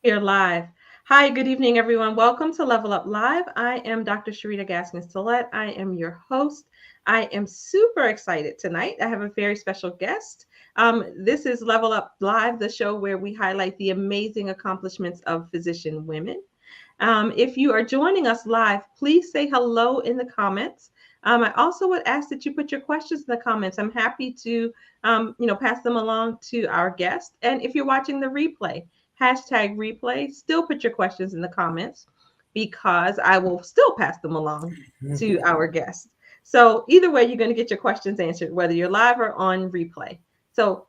We're live. Hi, good evening, everyone. Welcome to Level Up Live. I am Dr. Sharita Gaskins-Tillett. I am your host. I am super excited tonight. I have a very special guest. This is Level Up Live, the show where we highlight the amazing accomplishments of physician women. If you are joining us live, please say hello in the comments. I also would ask that you put your questions in the comments. I'm happy to, pass them along to our guest. And if you're watching the replay, hashtag replay, still put your questions in the comments because I will still pass them along to our guest. So either way, you're going to get your questions answered, whether you're live or on replay. So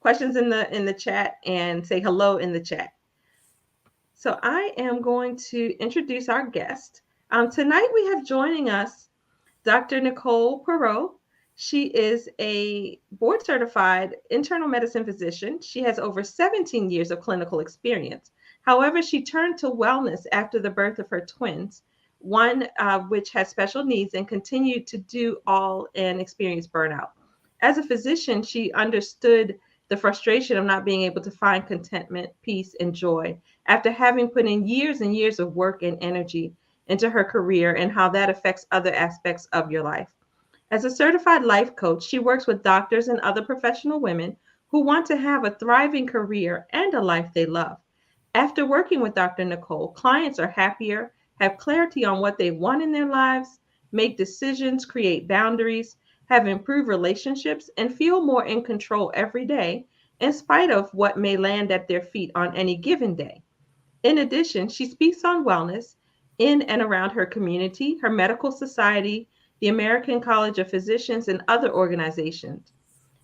questions in the chat and say hello in the chat. So I am going to introduce our guest. Tonight we have joining us Dr. Nicole Perrotte. She is a board certified internal medicine physician. She has over 17 years of clinical experience. However, she turned to wellness after the birth of her twins, one which has special needs, and continued to do all and experience burnout. As a physician, she understood the frustration of not being able to find contentment, peace, and joy after having put in years and years of work and energy into her career and how that affects other aspects of your life. As a certified life coach, she works with doctors and other professional women who want to have a thriving career and a life they love. After working with Dr. Nicole, clients are happier, have clarity on what they want in their lives, make decisions, create boundaries, have improved relationships, and feel more in control every day, in spite of what may land at their feet on any given day. In addition, she speaks on wellness in and around her community, her medical society, the American College of Physicians, and other organizations.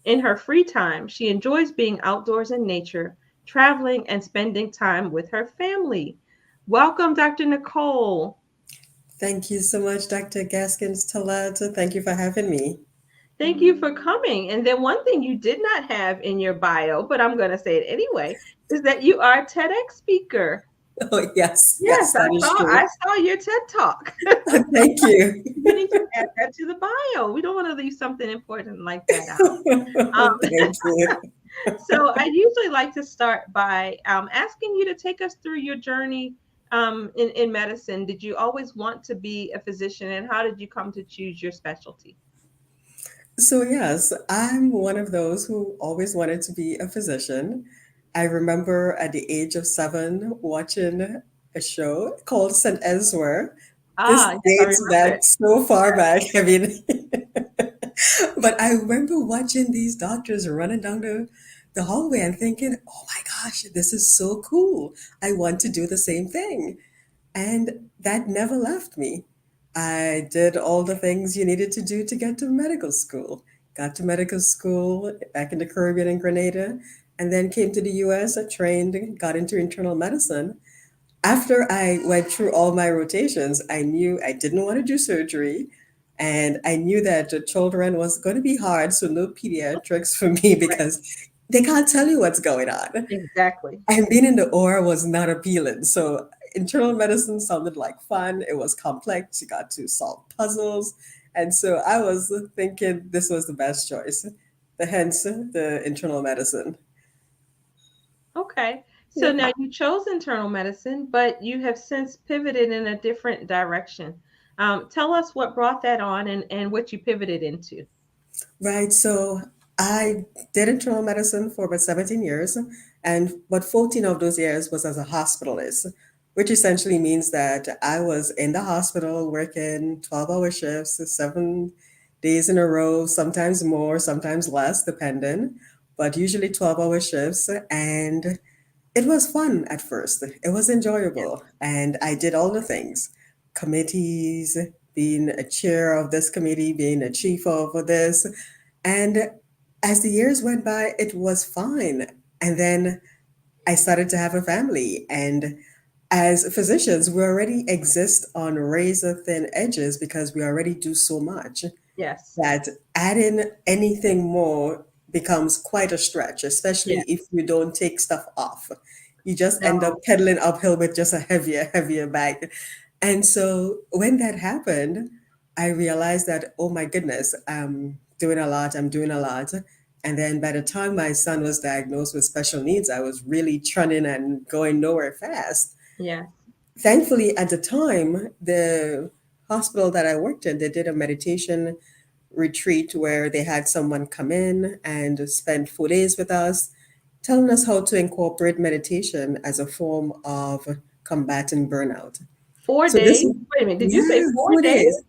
In her free time, she enjoys being outdoors in nature, traveling, and spending time with her family. Welcome, Dr. Nicole. Thank you so much, Dr. Gaskins Talata. Thank you for having me. Thank you for coming. And then one thing you did not have in your bio, but I'm going to say it anyway, is that you are a TEDx speaker. Oh, yes, Yes, yes, I that is saw true. I saw your TED Talk. Thank you. You need to add that to the bio. We don't want to leave something important like that out. Thank you. So I usually like to start by asking you to take us through your journey in medicine. Did you always want to be a physician, and how did you come to choose your specialty? So, yes, I'm one of those who always wanted to be a physician. I remember at the age of 7 watching a show called St. Ezra. This Yes, I dates remember back it. so far back. I mean, but I remember watching these doctors running down the hallway and thinking, oh my gosh, this is so cool. I want to do the same thing. And that never left me. I did all the things you needed to do to get to medical school. Got to medical school back in the Caribbean in Grenada, and then came to the US. I trained, got into internal medicine. After I went through all my rotations, I knew I didn't want to do surgery. And I knew that the children was going to be hard, so no pediatrics for me Right. because they can't tell you what's going on. Exactly. And being in the OR was not appealing. So internal medicine sounded like fun. It was complex. You got to solve puzzles. And so I was thinking this was the best choice. Hence the internal medicine. Okay. So Yeah. now you chose internal medicine, but you have since pivoted in a different direction. Tell us what brought that on and what you pivoted into. Right. So I did internal medicine for about 17 years, and but 14 of those years was as a hospitalist, which essentially means that I was in the hospital working 12-hour shifts, 7 days in a row, sometimes more, sometimes less, depending, but usually 12-hour shifts. And it was fun at first. It was enjoyable. And I did all the things committees, being a chair of this committee, being a chief of this. And as the years went by, it was fine. And then I started to have a family. And as physicians, we already exist on razor thin edges because we already do so much Yes. that adding anything more becomes quite a stretch, especially if Yes. you don't take stuff off. You just end up No. pedaling uphill with just a heavier bag. And so when that happened, I realized that, oh my goodness, I'm doing a lot. And then by the time my son was diagnosed with special needs, I was really trunning and going nowhere fast. Yes. Thankfully, at the time, the hospital that I worked in, they did a meditation retreat where they had someone come in and spend 4 days with us, telling us how to incorporate meditation as a form of combating burnout. Four So this, days. Wait a minute. Did you say yeah, 4 days? 4 days.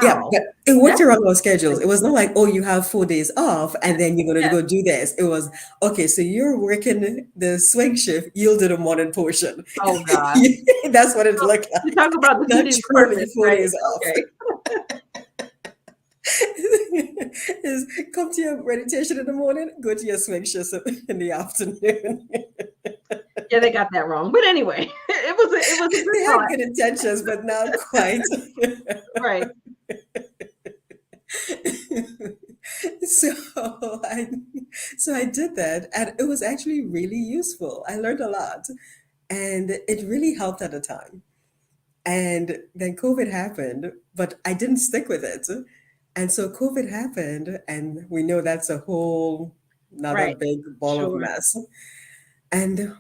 Yeah, Wow. but it worked That's around our schedules. It impressive. was not like, oh, you have 4 days off and then you're going to Yes. go do this. It was, okay, so you're working the swing shift, you'll do the morning portion. Oh gosh. That's what it So looked you like. talk about Not defeating the truly purpose, four right? days off. Okay. Is come to your meditation in the morning, go to your swing shift in the afternoon. Yeah, they got that wrong. But anyway, it was a good They had thought. good intentions, but not quite. Right. so I so I did that and it was actually really useful. I learned a lot and it really helped at the time. And then COVID happened, but I didn't stick with it. And so COVID happened and we know that's a whole another Right. big ball of Sure. mess. And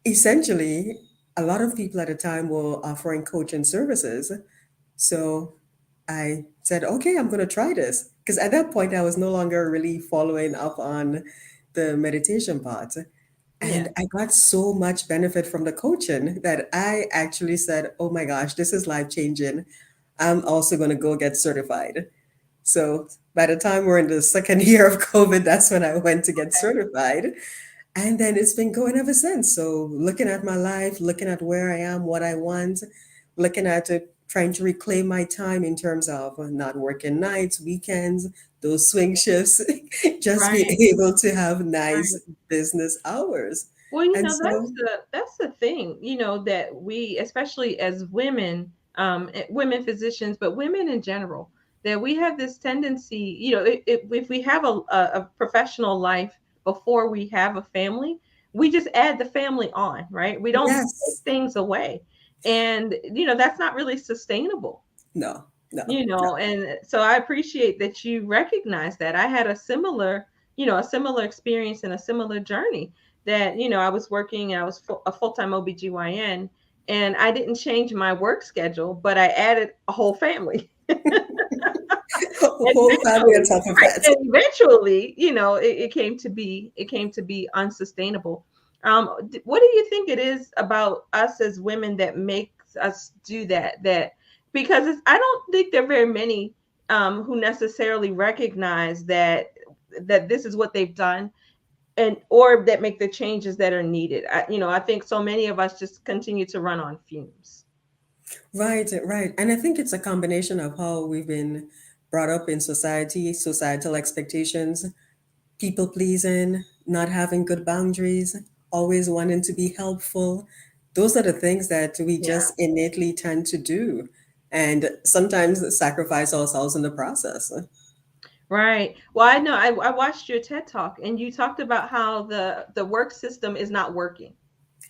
essentially a lot of people at the time were offering coaching services. So I said, okay, I'm going to try this. Because at that point, I was no longer really following up on the meditation part. Yeah. And I got so much benefit from the coaching that I actually said, oh my gosh, this is life changing. I'm also going to go get certified. So by the time we're in the second year of COVID, that's when I went to get Okay. certified. And then it's been going ever since. So looking at my life, looking at where I am, what I want, looking at it, trying to reclaim my time in terms of not working nights, weekends, those swing shifts, just be Right. able to have nice Right. business hours. Well, And so, that's the thing, that we, especially as women, women physicians, but women in general, that we have this tendency, if we have a professional life before we have a family, we just add the family on, right? We don't take yes, things away, and that's not really sustainable. no, no, no. And so I appreciate that you recognize that. I had a similar experience and a similar journey, that I was working, I was a full-time OBGYN, and I didn't change my work schedule, but I added a whole family. And Whole family on eventually, top of right, that. and eventually, it came to be unsustainable. What do you think it is about us as women that makes us do that? Because I don't think there are very many who necessarily recognize that this is what they've done, and or that make the changes that are needed. I think so many of us just continue to run on fumes. Right, right. And I think it's a combination of how we've been brought up in society, societal expectations, people pleasing, not having good boundaries, always wanting to be helpful. Those are the things that we Yeah. just innately tend to do and sometimes sacrifice ourselves in the process. Right. Well, I know I watched your TED talk, and you talked about how the work system is not working.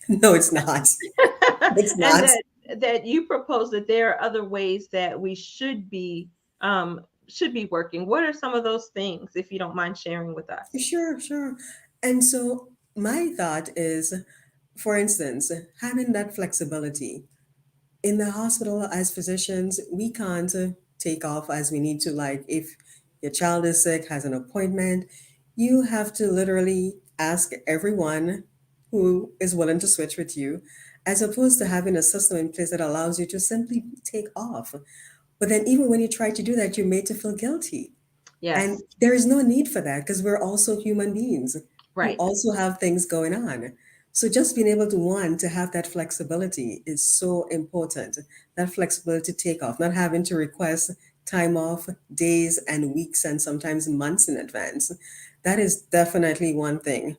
No, it's not. It's And not. that you propose that there are other ways that we should be working. What are some of those things, if you don't mind sharing with us? Sure, sure. And so my thought is, for instance, having that flexibility. In the hospital, as physicians, we can't take off as we need to. Like if your child is sick, has an appointment, you have to literally ask everyone who is willing to switch with you, as opposed to having a system in place that allows you to simply take off. But then, even when you try to do that, you're made to feel guilty. And Yes. there is no need for that because we're also human beings who Right. also have things going on. So just being able to one to have that flexibility is so important. That flexibility to take off, not having to request time off days and weeks and sometimes months in advance. That is definitely one thing.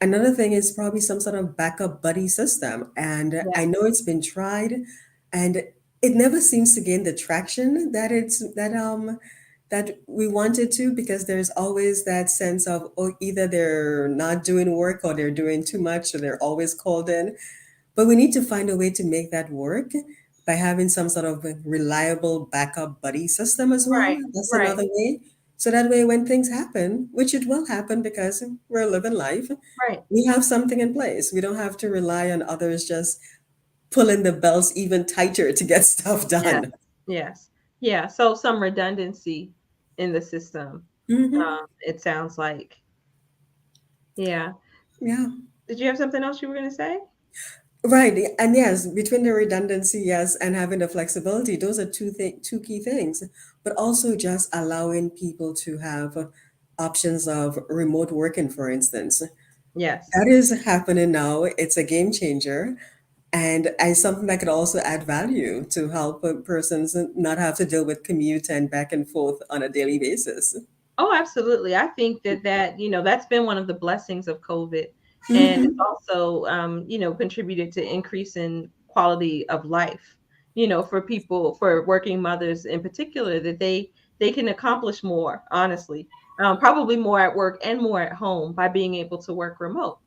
Another thing is probably some sort of backup buddy system. And Yeah. I know it's been tried and it never seems to gain the traction that we wanted to, because there's always that sense of, oh, either they're not doing work or they're doing too much or they're always called in. But we need to find a way to make that work by having some sort of reliable backup buddy system as well. Right. That's Right. another way. So that way, when things happen, which it will happen because we're living life, Right. we have something in place. We don't have to rely on others just pulling the belts even tighter to get stuff Yes. done. Yes. Yeah. So some redundancy in the system. Hmm. It sounds like. Yeah. Yeah. Did you have something else you were going to say? Right. And yes, between the redundancy, yes, and having the flexibility, those are two key things. But also just allowing people to have options of remote working, for instance. Yes. That is happening now. It's a game changer. And as something that could also add value to help persons not have to deal with commute and back and forth on a daily basis. Oh, absolutely. I think that that's been one of the blessings of COVID. And it's Hmm. also, contributed to increase in quality of life, for people, for working mothers in particular, that they can accomplish more, honestly, probably more at work and more at home by being able to work remote.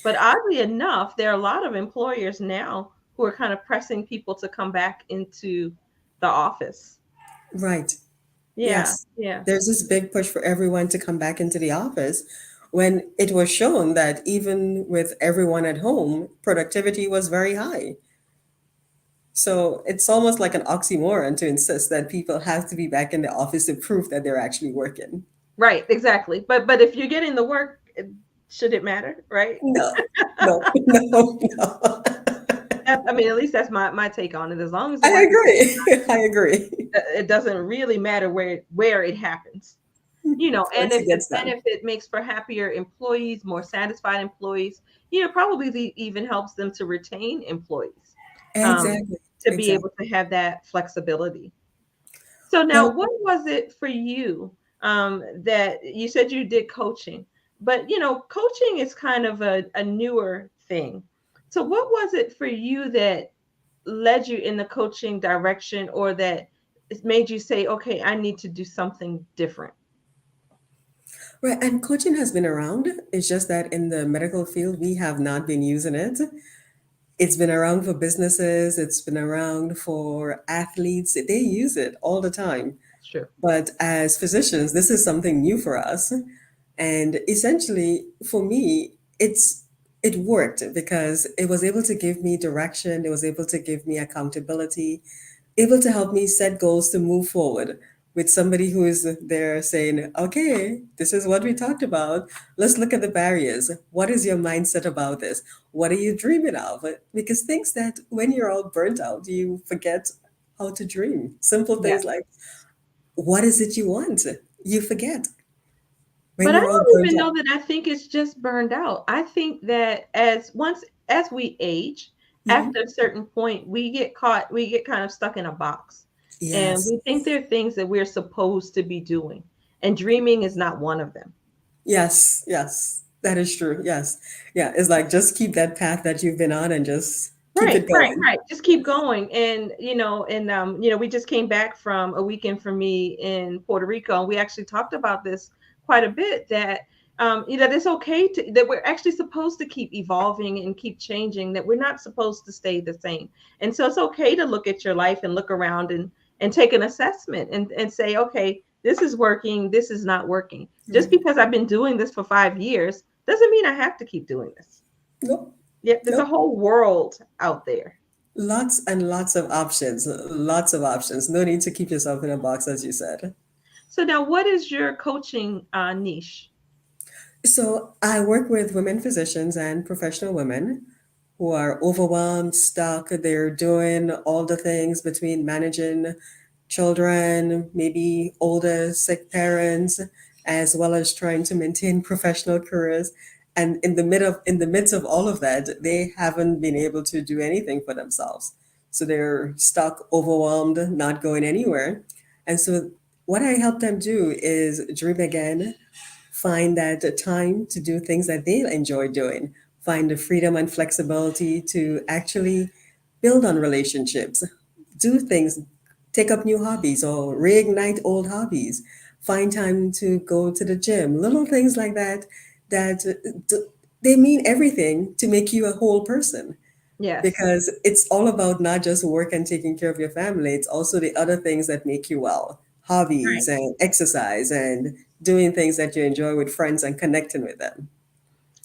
But oddly enough, there are a lot of employers now who are kind of pressing people to come back into the office. Right. Yeah, Yes. yeah. There's this big push for everyone to come back into the office when it was shown that even with everyone at home, productivity was very high. So it's almost like an oxymoron to insist that people have to be back in the office to prove that they're actually working. Right, exactly. But if you're getting the work, should it matter, right? No, no, no, no. I mean, at least that's my take on it. As long as the I work is getting agree. I agree. done, it doesn't really matter where it happens. And Once if it the gets done. benefit makes for happier employees, more satisfied employees, probably even helps them to retain employees, um, Exactly. to be Exactly. able to have that flexibility. So now, Now, what was it for you, that you said you did coaching, but coaching is kind of a newer thing. So what was it for you that led you in the coaching direction, or that it made you say, okay, I need to do something different? right, and coaching has been around. It's just that in the medical field, we have not been using it. It's been around for businesses, it's been around for athletes. They use it all the time. That's true. But as physicians, this is something new for us. And essentially, for me, it worked because it was able to give me direction, it was able to give me accountability, able to help me set goals to move forward with somebody who is there saying, okay, this is what we talked about. Let's look at the barriers. What is your mindset about this? What are you dreaming of? Because things that when you're all burnt out, you forget how to dream. Simple Yes. things like, what is it you want? You forget when But I you're all don't burnt even know out. that I think it's just burned out. I think that as we age, after Mhm. a certain point, we get kind of stuck in a box. And Yes. we think there are things that we're supposed to be doing. And dreaming is not one of them. Yes. Yes. That is true. Yes. Yeah. It's like just keep that path that you've been on and just keep Right, it right, going. right. Just keep going. And we just came back from a weekend for me in Puerto Rico, and we actually talked about this quite a bit, that it's okay that we're actually supposed to keep evolving and keep changing, that we're not supposed to stay the same. And so it's okay to look at your life and look around and take an assessment and say, okay, this is working, this is not working. Just Right. because I've been doing this for 5 years doesn't mean I have to keep doing this. Nope. Yeah, there's a Nope. whole world out there. Lots and lots of options. Lots of options. No need to keep yourself in a box, as you said. So now, what is your coaching niche? So I work with women physicians and professional women who are overwhelmed, stuck. They're doing all the things between managing children, maybe older sick parents, as well as trying to maintain professional careers. And in the midst of all of that, they haven't been able to do anything for themselves. So they're stuck, overwhelmed, not going anywhere. And so what I help them do is dream again, find that time to do things that they enjoy doing, find the freedom and flexibility to actually build on relationships, do things, take up new hobbies or reignite old hobbies, find time to go to the gym, little things like that that they mean everything to make you a whole person, Yes. because it's all about not just work and taking care of your family, it's also the other things that make you well. hobbies Right. and exercise and doing things that you enjoy with friends and connecting with them.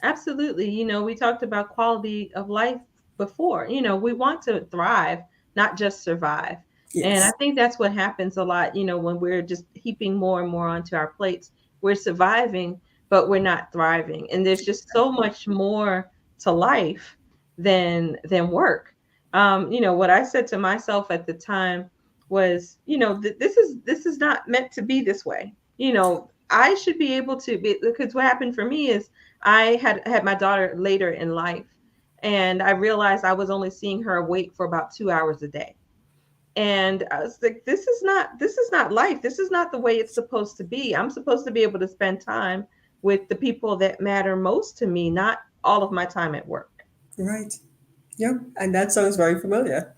Absolutely. We talked about quality of life before. We want to thrive, not just survive. And I Yes, think that's what happens a lot, when we're just heaping more and more onto our plates. We're surviving, but we're not thriving. And there's just so much more to life than work. What I said to myself at the time was, this is not meant to be this way. I should be able to be, because what happened for me is I had my daughter later in life, and I realized I was only seeing her awake for about 2 hours a day. And I was like, this is not life. This is not the way it's supposed to be. I'm supposed to be able to spend time with the people that matter most to me, not all of my time at work. right. Yep, and that sounds very familiar.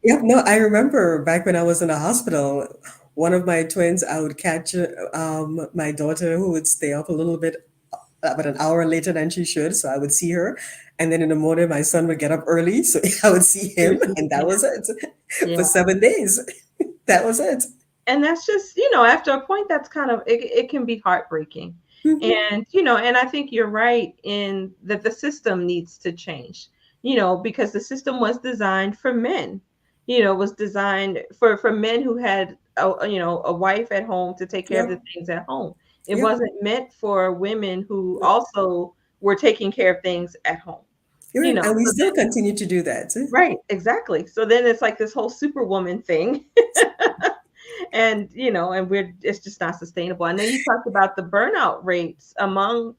Yep, no, I remember back when I was in the hospital, one of my twins, I would catch my daughter who would stay up a little bit about an hour later than she should. So I would see her. And then in the morning, my son would get up early. So I would see him. And that was it for Yeah. 7 days. That was it. And that's just, after a point, that's kind of, it can be heartbreaking. Hmm. And I think you're right in that the system needs to change, because the system was designed for men. Was designed for men who had a wife at home to take care of the Yep. things at home. It Yep. wasn't meant for women who also were taking care of things at home. You're right. And we So still continue to do that. right, exactly. So then it's like this whole superwoman thing. And it's just not sustainable. I know you talked about the burnout rates among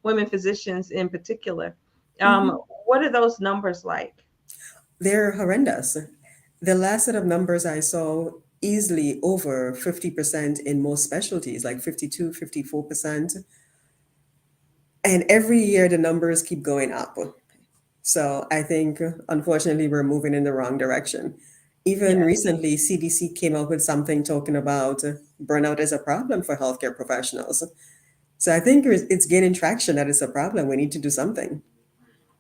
women physicians in particular. um Mhm. what are those numbers like? They're horrendous. The last set of numbers I saw, easily over 50% in most specialties, like 52, 54%. And every year the numbers keep going up. So I think, unfortunately, we're moving in the wrong direction. Even Yeah. recently, CDC came up with something talking about burnout as a problem for healthcare professionals. So I think it's gaining traction that it's a problem. We need to do something.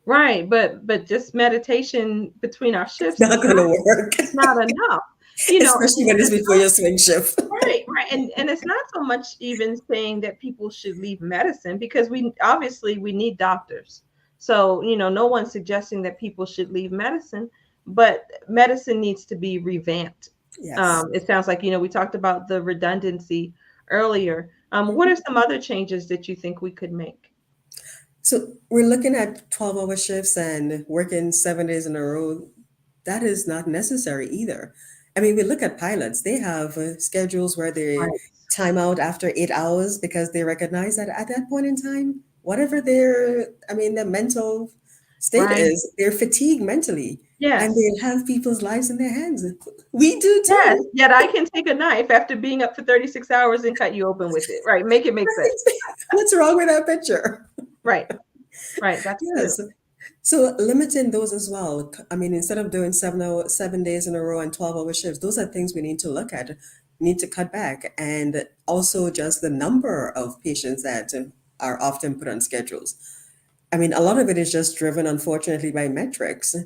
Right, but just meditation between our It's shifts not going to work, is not enough. you know especially when it's it's before your swing shift. Right, right. And it's not so much even saying that people should leave medicine, because we obviously we need doctors. So, no one's suggesting that people should leave medicine, but medicine needs to be revamped. Yes. It sounds like, we talked about the redundancy earlier. What are some other changes that you think we could make? So we're looking at 12-hour shifts and working 7 days in a row. That is not necessary either. I mean, we look at pilots, they have schedules where they Right, time out after 8 hours because they recognize that at that point in time, whatever their mental state right. is, they're fatigued mentally and Yes. they have people's lives in their hands. We do Yes. too. Yet I can take a knife after being up for 36 hours and cut you open with it. Right. Make it make sense. Right? What's wrong with that picture? Right. Right. That's true. Yes. So limiting those as well. I mean, instead of doing 7 days in a row and 12-hour shifts, those are things we need to look at. We need to cut back, and also just the number of patients that are often put on schedules. I mean, a lot of it is just driven, unfortunately, by metrics.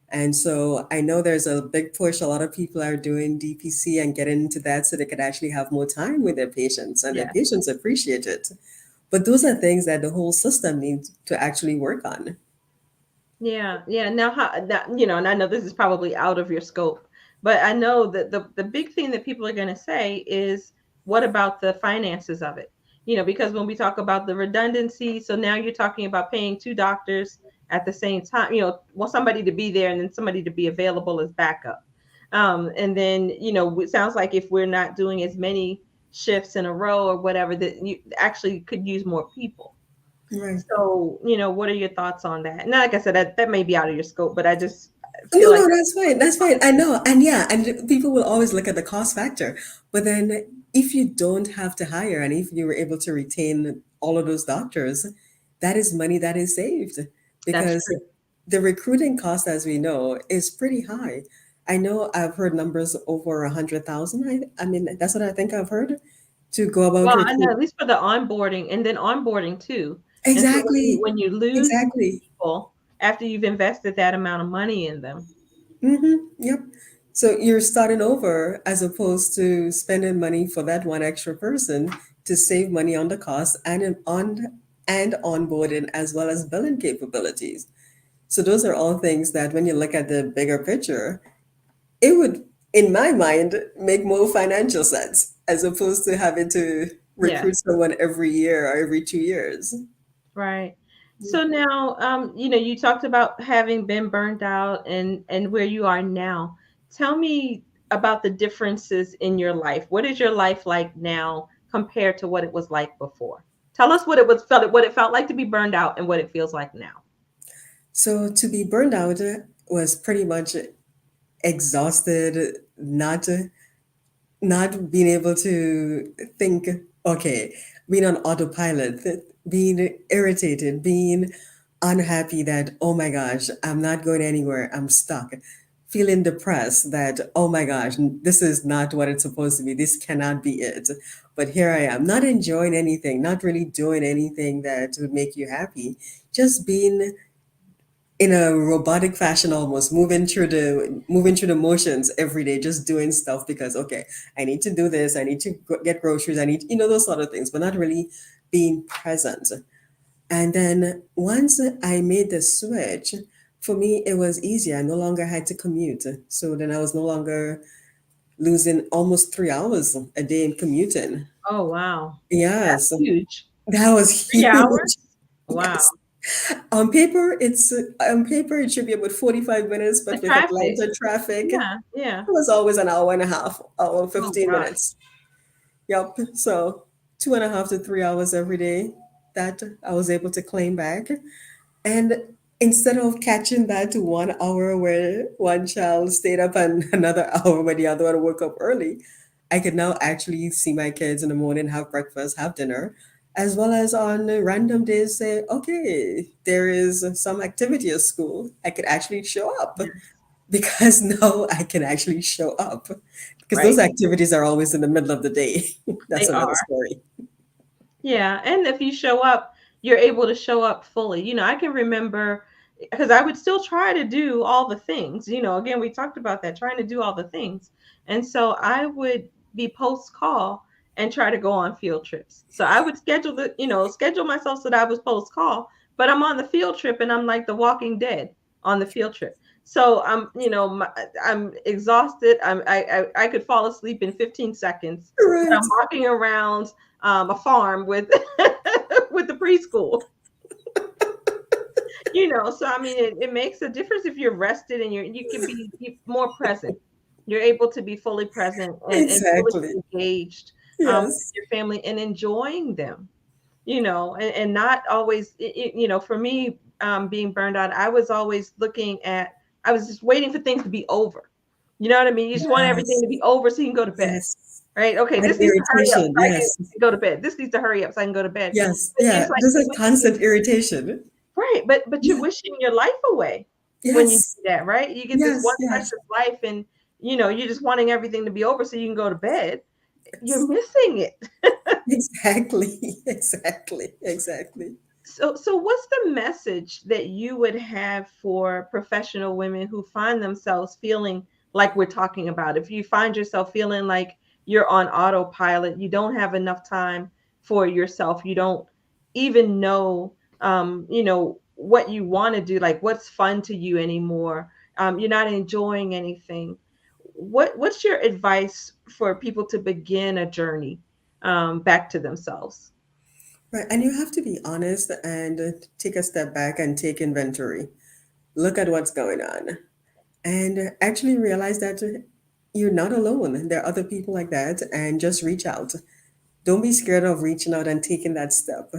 And so I know there's a big push. A lot of people are doing DPC and getting into that so they could actually have more time with their patients, and their Yeah. patients appreciate it. But those are things that the whole system needs to actually work on. Yeah, yeah. Now, how that and I know this is probably out of your scope, but I know that the big thing that people are going to say is, what about the finances of it? Because when we talk about the redundancy, so now you're talking about paying two doctors at the same time. Want somebody to be there and then somebody to be available as backup. And then it sounds like if we're not doing as many shifts in a row or whatever, that you actually could use more people. Right. So, what are your thoughts on that? Now, like I said, that may be out of your scope, but I just feel No, like no, that's fine. That's fine. I know. And yeah, and people will always look at the cost factor. But then if you don't have to hire and if you were able to retain all of those doctors, that is money that is saved that's because true. the recruiting cost, as we know, is pretty high. I know I've heard numbers over 100,000. I mean, that's what I think I've heard to go about Well, I know recruit. at least for the onboarding and then onboarding too. And so when you Exactly. when you lose Exactly. people after you've invested that amount of money in them. Mm-hmm. Yep. So you're starting over as opposed to spending money for that one extra person to save money on the cost and onboarding as well as billing capabilities. So those are all things that when you look at the bigger picture, it would, in my mind, make more financial sense as opposed to having to Yeah. recruit someone every year or every 2 years. Right. So now, you talked about having been burned out and where you are now. Tell me about the differences in your life. What is your life like now compared to what it was like before? Tell us what it felt like to be burned out and what it feels like now. So to be burned out was pretty much exhausted, not being able to think, okay, being on autopilot, being irritated, being unhappy that, oh my gosh, I'm not going anywhere, I'm stuck, feeling depressed that, oh my gosh, this is not what it's supposed to be, this cannot be it. But here I am, not enjoying anything, not really doing anything that would make you happy, just being in a robotic fashion, almost moving through the motions every day, just doing stuff because, okay, I need to do this, I need to get groceries, I need, those sort of things, but not really being present. And then once I made the switch, for me it was easier. I no longer had to commute, so then I was no longer losing almost 3 hours a day in commuting. Oh, wow. That's Yes, huge. that was 3 hours? huge. Wow. Yes. On paper it should be about 45 minutes, The but with traffic. Atlanta traffic, it Yeah, yeah. was always an hour and a half, hour and Oh 15 gosh. minutes. Yep. So 2.5 to 3 hours every day that I was able to claim back. And instead of catching that 1 hour where one child stayed up and another hour where the other one woke up early, I could now actually see my kids in the morning, have breakfast, have dinner, as well as on random days say, okay, there is some activity at school. I could actually show up Yeah, because now I can actually show up because those right. activities are always in the middle of the day. That's They another are. story. Yeah, and if you show up, you're able to show up fully. I can remember because I would still try to do all the things. Again, we talked about that, trying to do all the things. And so I would be post call and try to go on field trips. So I would schedule myself so that I was post call, but I'm on the field trip and I'm like the walking dead on the field trip. So I'm exhausted. I could fall asleep in 15 seconds, but Right. I'm walking around a farm with with the preschool. So I mean, it makes a difference if you're rested and you can be more present. You're able to be fully present and fully Exactly. engaged with Yes. your family and enjoying them. And not always. For me, being burned out, I was just waiting for things to be over. You know what I mean? You just want everything Yes. to be over so you can go to bed. Yes. Right? Okay, And this needs to hurry up irritation. so I can Yes. go to bed. This needs to hurry up so I can go to bed. Yes. But Yeah. it's like There's you're a wishing, constant irritation. right? But you're Yeah. wishing your life away when you Yes. do that, right? You get this one Yes. Yes. precious life, and you're just wanting everything to be over so you can go to bed. You're Yes. missing it. Exactly. Exactly. Exactly. So what's the message that you would have for professional women who find themselves feeling like we're talking about? If you find yourself feeling like you're on autopilot, you don't have enough time for yourself, you don't even know, what you want to do, like what's fun to you anymore. You're not enjoying anything. What's your advice for people to begin a journey back to themselves? Right. And you have to be honest and take a step back and take inventory. Look at what's going on and actually realize that you're not alone. There are other people like that, and just reach out. Don't be scared of reaching out and taking that step.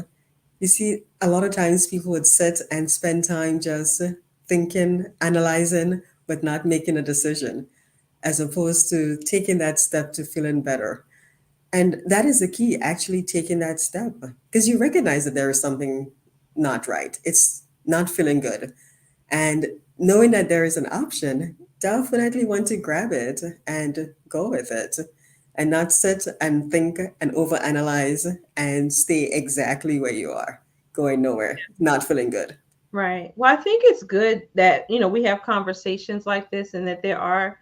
You see, a lot of times people would sit and spend time just thinking, analyzing, but not making a decision, as opposed to taking that step to feeling better. And that is the key, actually taking that step, because you recognize that there is something not right. It's not feeling good. And knowing that there is an option, definitely want to grab it and go with it and not sit and think and overanalyze and stay exactly where you are, going nowhere, not feeling good. Right. Well, I think it's good that, we have conversations like this and that there are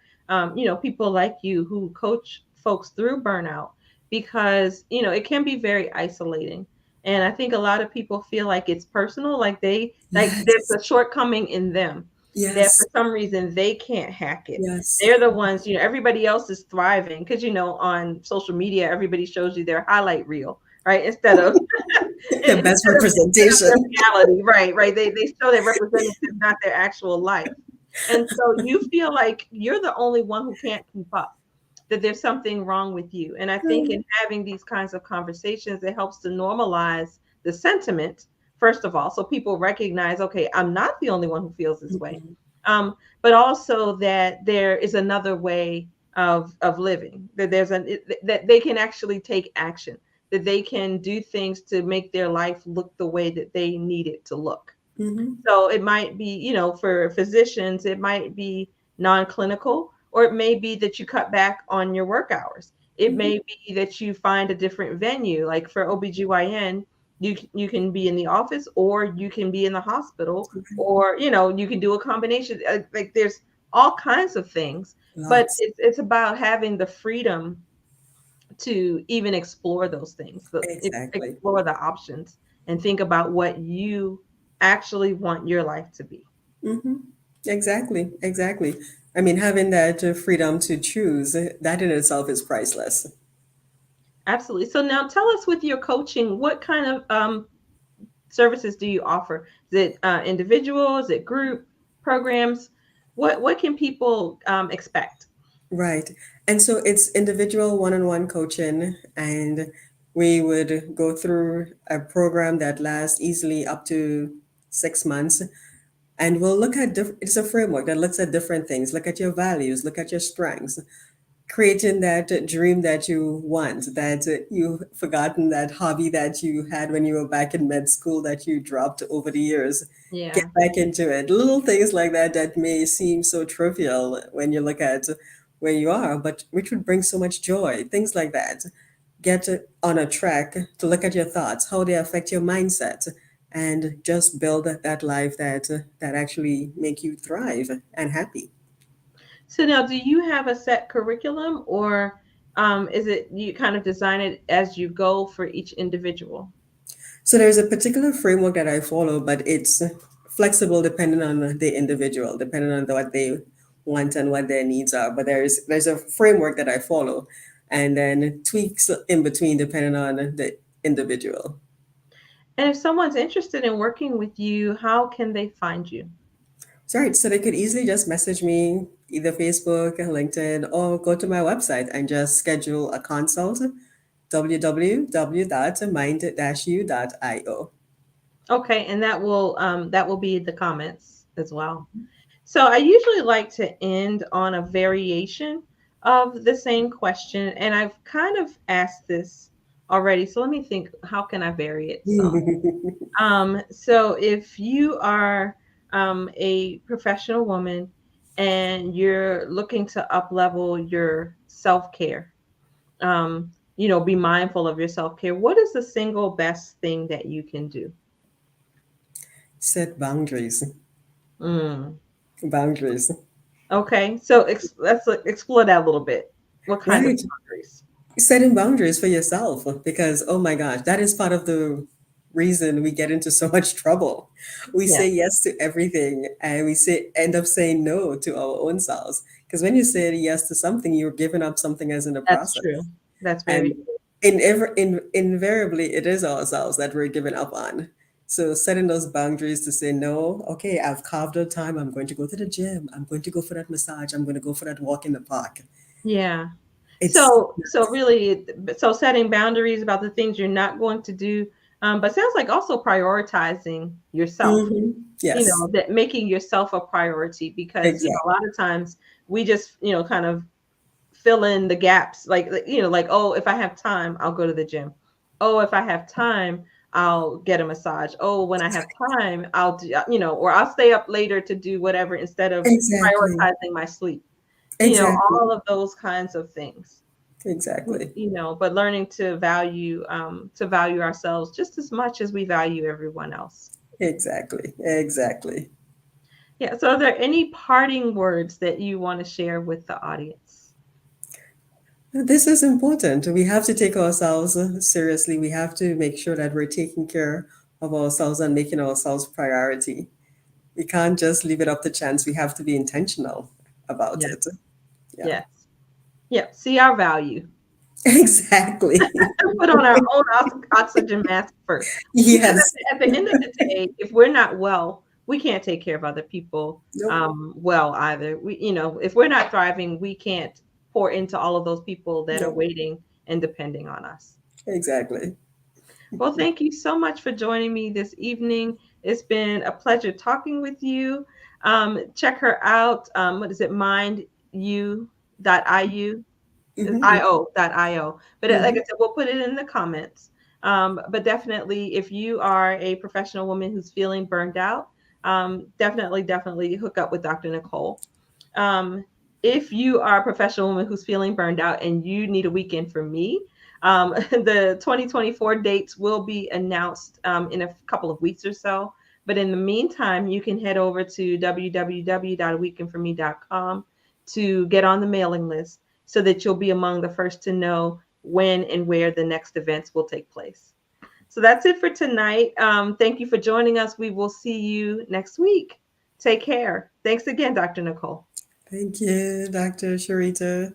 people like you who coach folks through burnout, because it can be very isolating. And I think a lot of people feel like it's personal, like Yes. there's a shortcoming in them, that Yes. for some reason they can't hack it. Yes. They're the ones, everybody else is thriving, because on social media everybody shows you their highlight reel, right? Instead of The best instead of their representation. reality, right. They show their representative, not their actual life. And so you feel like you're the only one who can't keep up, that there's something wrong with you. And I think in having these kinds of conversations, it helps to normalize the sentiment, first of all, so people recognize, okay, I'm not the only one who feels this way. Mhm. But also that there is another way of living, that that they can actually take action, that they can do things to make their life look the way that they need it to look. Mhm. So it might be, for physicians, it might be non-clinical, or it may be that you cut back on your work hours. It Mhm. may be that you find a different venue. Like for OBGYN, you can be in the office, or you can be in the hospital, or you can do a combination. Like there's all kinds of things, but Lots. it's about having the freedom to even explore those things, but Exactly. explore the options and think about what you actually want your life to be. Hmm. Exactly. Exactly. I mean, having that freedom to choose, that in itself is priceless. Absolutely. So now tell us, with your coaching, what kind of services do you offer? Is it individual? Is it group programs? What can people expect? Right. And so it's individual one-on-one coaching, and we would go through a program that lasts easily up to 6 months. And we'll look at it's a framework that looks at different things. Look at your values, look at your strengths, creating that dream that you want, that you've forgotten, that hobby that you had when you were back in med school that you dropped over the years. Get Yeah. back into it. Little things like that that may seem so trivial when you look at where you are, but which would bring so much joy. Things like that. Get on a track to look at your thoughts, how they affect your mindset, and just build that life that actually make you thrive and happy. So now, do you have a set curriculum, or is it you kind of design it as you go for each individual? So there's a particular framework that I follow, but it's flexible depending on the individual, depending on what they want and what their needs are. But there's a framework that I follow, and then tweaks in between depending on the individual. And if someone's interested in working with you, how can they find you? Sorry, so they could easily just message me either Facebook, LinkedIn, or go to my website and just schedule a consult, www.mind-u.io. Okay, and that will be the comments as well. So I usually like to end on a variation of the same question, and I've kind of asked this already. So let me think, how can I vary it some? So if you are a professional woman and you're looking to up level your self-care, be mindful of your self-care, what is the single best thing that you can do? Set boundaries. Mm. Boundaries. Okay, so let's explore that a little bit. What kind of Right. boundaries? Setting boundaries for yourself, because oh my gosh, that is part of the reason we get into so much trouble. We Yeah, say yes to everything and we say end up saying no to our own selves, because when you say yes to something, you're giving up something as in the that's process. true. That's very And invariably it is ourselves that we're giving up on. So setting those boundaries to say no, okay, I've carved out time, I'm going to go to the gym, I'm going to go for that massage, I'm going to go for that walk in the park. yeah. It's So really, so setting boundaries about the things you're not going to do, but sounds like also prioritizing yourself. yes, That making yourself a priority, because a exactly. lot of times we just kind of fill in the gaps, like, oh, if I have time I'll go to the gym, oh, if I have time I'll get a massage, oh, when I have time I'll do, or I'll stay up later to do whatever, instead of Exactly. prioritizing my sleep, Exactly. all of those kinds of things. Exactly. But learning to value ourselves just as much as we value everyone else. Exactly. Exactly. Yeah. So, are there any parting words that you want to share with the audience? This is important. We have to take ourselves seriously. We have to make sure that we're taking care of ourselves and making ourselves priority. We can't just leave it up to chance. We have to be intentional about Yes. it. Yeah, Yes. Yeah. See our value. exactly. Put on our own oxygen mask first, because Yes. at the end of the day, if we're not well, we can't take care of other people Nope. well either. If we're not thriving, we can't pour into all of those people that are Nope. waiting and depending on us. Exactly. Well, thank you so much for joining me this evening. It's been a pleasure talking with you. Check her out. What is it? Mindu.iu. It's Hmm. io.io. But like I Hmm. said, we'll put it in the comments. But definitely, if you are a professional woman who's feeling burned out, definitely hook up with Dr. Nicole. Um, if you are a professional woman who's feeling burned out and you need a weekend from me, the 2024 dates will be announced in a couple of weeks or so. But in the meantime, you can head over to www.aweekendforme.com to get on the mailing list so that you'll be among the first to know when and where the next events will take place. So that's it for tonight. Thank you for joining us. We will see you next week. Take care. Thanks again, Dr. Nicole. Thank you, Dr. Sharita.